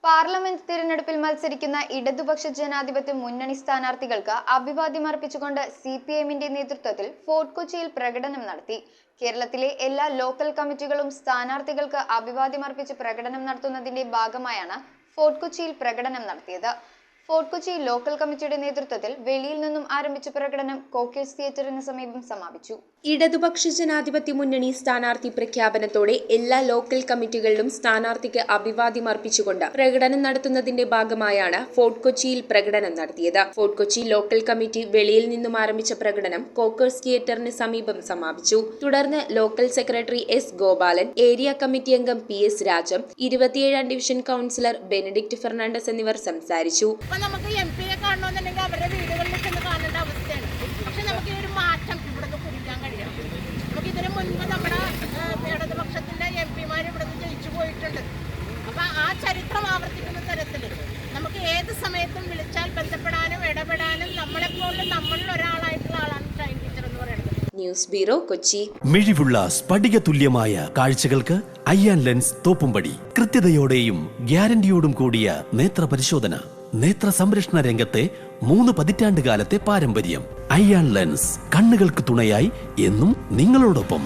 Parliament തിരഞ്ഞെടുപ്പിൽ മത്സരിക്കുന്ന ഇടതുപക്ഷ ജനാധിപത്യ മുന്നണി സ്ഥാനാർത്ഥികൾക്ക് അഭിവാദ്യം അർപ്പിച്ചുകൊണ്ട് സിപിഎമ്മിന്റെ നേതൃത്വത്തിൽ ഫോർട്ട് കൊച്ചിയിൽ പ്രകടനം നടത്തി. കേരളത്തിലെ എല്ലാ ലോക്കൽ കമ്മിറ്റികളും സ്ഥാനാർത്ഥികൾക്ക് അഭിവാദ്യം അർപ്പിച്ച് പ്രകടനം നടത്തുന്നതിന്റെ ഭാഗമായാണ് ഫോർട്ട് കൊച്ചിയിൽ പ്രകടനം നടത്തിയത്. ഫോർട്ട് കൊച്ചി ലോക്കൽ കമ്മിറ്റിയുടെ നേതൃത്വത്തിൽ വെളിയിൽ നിന്നും ആരംഭിച്ച പ്രകടനം കോക്കേഴ്സ് തിയേറ്ററിന് സമീപം സമാപിച്ചു. ഇടതുപക്ഷ ജനാധിപത്യ മുന്നണി സ്ഥാനാർത്ഥി പ്രഖ്യാപനത്തോടെ എല്ലാ ലോക്കൽ കമ്മിറ്റികളിലും സ്ഥാനാർത്ഥിക്ക് അഭിവാദ്യം അർപ്പിച്ചുകൊണ്ട് പ്രകടനം നടത്തുന്നതിന്റെ ഭാഗമായാണ് ഫോർട്ട് കൊച്ചിയിൽ പ്രകടനം നടത്തിയത്. ഫോർട്ട് കൊച്ചി ലോക്കൽ കമ്മിറ്റി വെളിയിൽ നിന്നും ആരംഭിച്ച പ്രകടനം കോക്കേഴ്സ് തിയേറ്ററിന് സമീപം സമാപിച്ചു. തുടർന്ന് local secretary S Gopalan, area committee അംഗം പി എസ് രാജം, 27-ാം ഡിവിഷൻ കൗൺസിലർ ബെനഡിക്ട് ഫെർണാണ്ടസ് എന്നിവർ സംസാരിച്ചു. നമുക്ക് എംപിയെ കാണണമെന്നുണ്ടെങ്കിൽ അവരുടെ വീടുകളിൽ ചെന്ന് കാണേണ്ട അവസ്ഥയാണ്. പക്ഷെ നമുക്ക് ഈ ഒരു മാറ്റം ഇവിടുന്ന് കുറിക്കാൻ കഴിയണം. നമുക്ക് ഇതിനു മുൻപ് നമ്മുടെ ഇടതുപക്ഷത്തിന്റെ എംപിമാർ ഇവിടുന്ന് ജയിച്ചു പോയിട്ടുണ്ട്. അപ്പൊ ആ ചരിത്രം ആവർത്തിക്കുന്ന തരത്തിൽ നമുക്ക് ഏത് സമയത്തും വിളിച്ചാൽ ബന്ധപ്പെടാനും ഇടപെടാനും നമ്മളിൽ ഒരാളായിട്ടുള്ള ആളാണ് ഷൈൻ ടീച്ചർ എന്ന് പറയുന്നത്. News bureau, Kochi. മിഴിവുള്ള സ്ഫടിക തുല്യമായ കാഴ്ചകൾക്ക് അയ്യാൻ ലെൻസ് തോപ്പുംപടി. കൃത്യതയോടെയും ഗ്യാരണ്ടിയോടും കൂടിയ നേത്ര പരിശോധന. നേത്ര സംരക്ഷണ രംഗത്തെ 3 പതിറ്റാണ്ട് കാലത്തെ പാരമ്പര്യം. അയ്യാൻ ലെൻസ്, കണ്ണുകൾക്ക് തുണയായി എന്നും നിങ്ങളോടൊപ്പം.